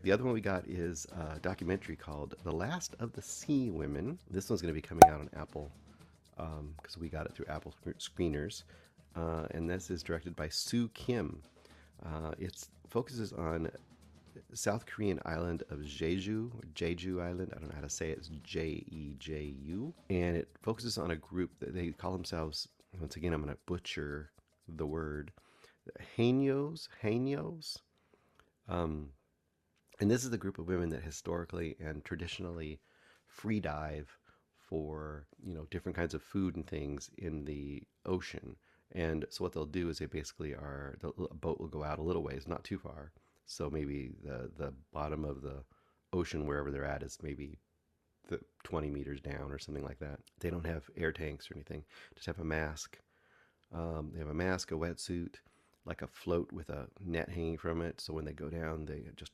The other one we got is a documentary called The Last of the Sea Women. This one's going to be coming out on Apple because we got it through Apple screeners. And this is directed by Soo Kim. It focuses on South Korean island of Jeju Island. I don't know how to say it. It's Jeju. And it focuses on a group that they call themselves, once again, I'm going to butcher the word, Haenyos. Um, and this is the group of women that historically and traditionally free dive for, different kinds of food and things in the ocean. And so what they'll do is they basically a boat will go out a little ways, not too far. So maybe the bottom of the ocean, wherever they're at, is maybe 20 meters down or something like that. They don't have air tanks or anything, just have a mask. They have a mask, a wetsuit, like a float with a net hanging from it. So when they go down, they just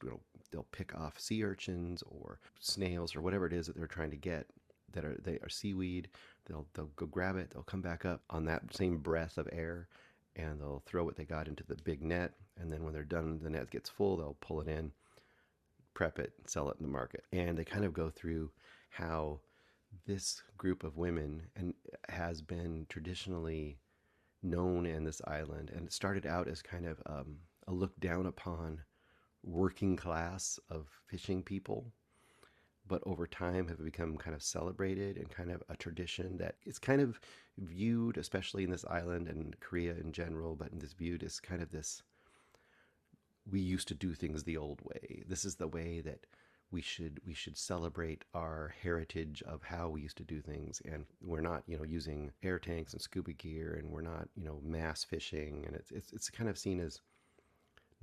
they'll pick off sea urchins or snails or whatever it is that they're trying to get they are seaweed. They'll go grab it. They'll come back up on that same breath of air, and they'll throw what they got into the big net. And then when they're done, the net gets full. They'll pull it in, prep it, sell it in the market. And they kind of go through how this group of women and has been traditionally known in this island, and it started out as kind of a look down upon working class of fishing people, but over time have become kind of celebrated and kind of a tradition that is kind of viewed, especially in this island and Korea in general, but in this viewed as kind of this, we used to do things the old way. This is the way that we should celebrate our heritage of how we used to do things, and we're not using air tanks and scuba gear, and we're not mass fishing, and it's kind of seen as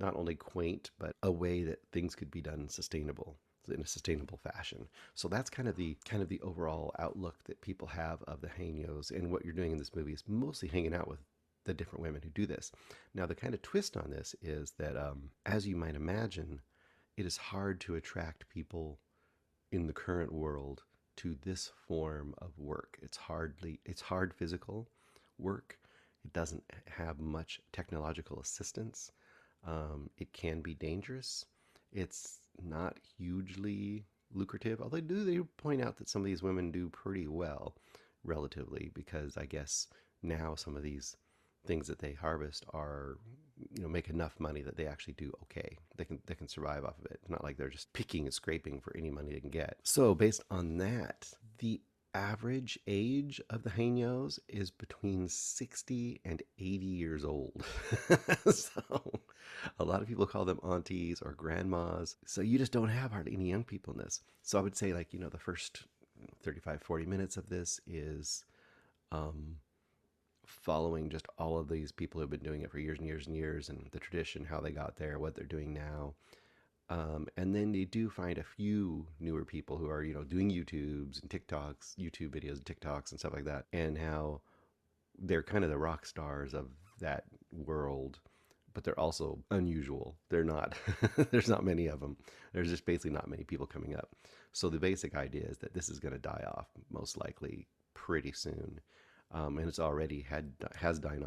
not only quaint but a way that things could be done in a sustainable fashion. So that's kind of the overall outlook that people have of the Haenyos, and what you're doing in this movie is mostly hanging out with the different women who do this. Now the kind of twist on this is that as you might imagine, it is hard to attract people in the current world to this form of work. It's hard physical work. It doesn't have much technological assistance. It can be dangerous. It's not hugely lucrative, although they point out that some of these women do pretty well relatively, because I guess now some of these things that they harvest are make enough money that they actually do okay. They can survive off of it. It's not like they're just picking and scraping for any money they can get. So based on that, the average age of the Haenyos is between 60 and 80 years old. So a lot of people call them aunties or grandmas. So you just don't have hardly any young people in this. So I would say, like, the first 35, 40 minutes of this is following just all of these people who've been doing it for years and years and years, and the tradition, how they got there, what they're doing now. And then they do find a few newer people who are, doing YouTube videos, and TikToks and stuff like that, and how they're kind of the rock stars of that world, but they're also unusual. They're not, there's not many of them. There's just basically not many people coming up. So the basic idea is that this is going to die off most likely pretty soon. And it's already has died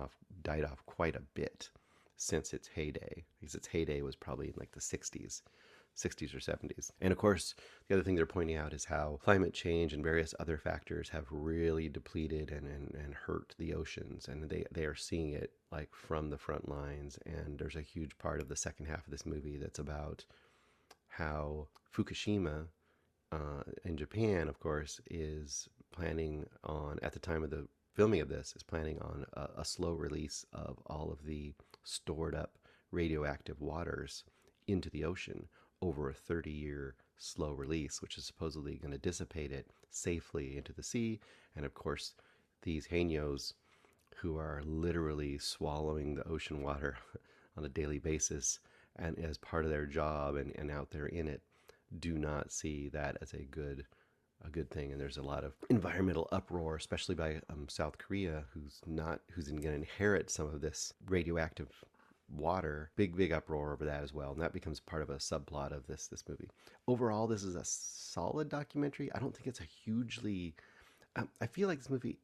off quite a bit since its heyday, because its heyday was probably in like the 60s or 70s. And of course, the other thing they're pointing out is how climate change and various other factors have really depleted and hurt the oceans, and they are seeing it like from the front lines. And there's a huge part of the second half of this movie that's about how Fukushima in Japan, of course, is planning on, at the time of the filming of this, is planning on a slow release of all of the stored up radioactive waters into the ocean over a 30-year slow release, which is supposedly going to dissipate it safely into the sea. And of course, these Haenyos, who are literally swallowing the ocean water on a daily basis and as part of their job and out there in it, do not see that as a good thing. And there's a lot of environmental uproar, especially by South Korea, who's going to inherit some of this radioactive water. Big uproar over that as well, and that becomes part of a subplot of this movie. Overall, this is a solid documentary. I don't think it's a hugely I feel like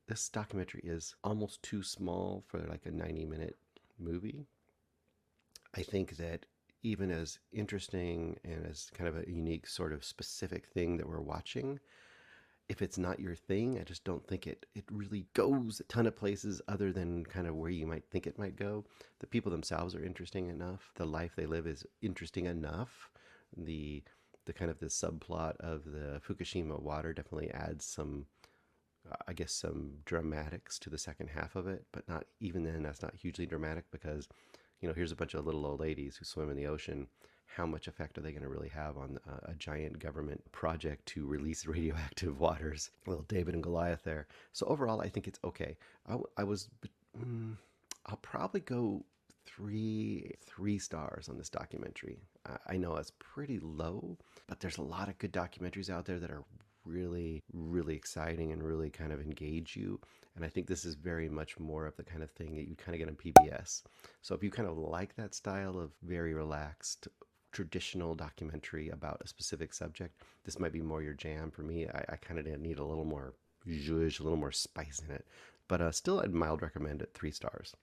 this documentary is almost too small for like a 90-minute movie. I think that even as interesting and as kind of a unique sort of specific thing that we're watching, if it's not your thing, I just don't think it really goes a ton of places other than kind of where you might think it might go. The people themselves are interesting enough. The life they live is interesting enough. The the kind of the subplot of the Fukushima water definitely adds some, I guess, some dramatics to the second half of it, but not even then. That's not hugely dramatic because, here's a bunch of little old ladies who swim in the ocean. How much effect are they going to really have on a giant government project to release radioactive waters? Little David and Goliath there. So overall, I think it's okay. I was, mm, I'll probably go three stars on this documentary. I know it's pretty low, but there's a lot of good documentaries out there that are really, really exciting and really kind of engage you. And I think this is very much more of the kind of thing that you kind of get on PBS. So if you kind of like that style of very relaxed, traditional documentary about a specific subject, this might be more your jam. For me, I kind of need a little more zhuzh, a little more spice in it. But still, I'd mild recommend it 3 stars.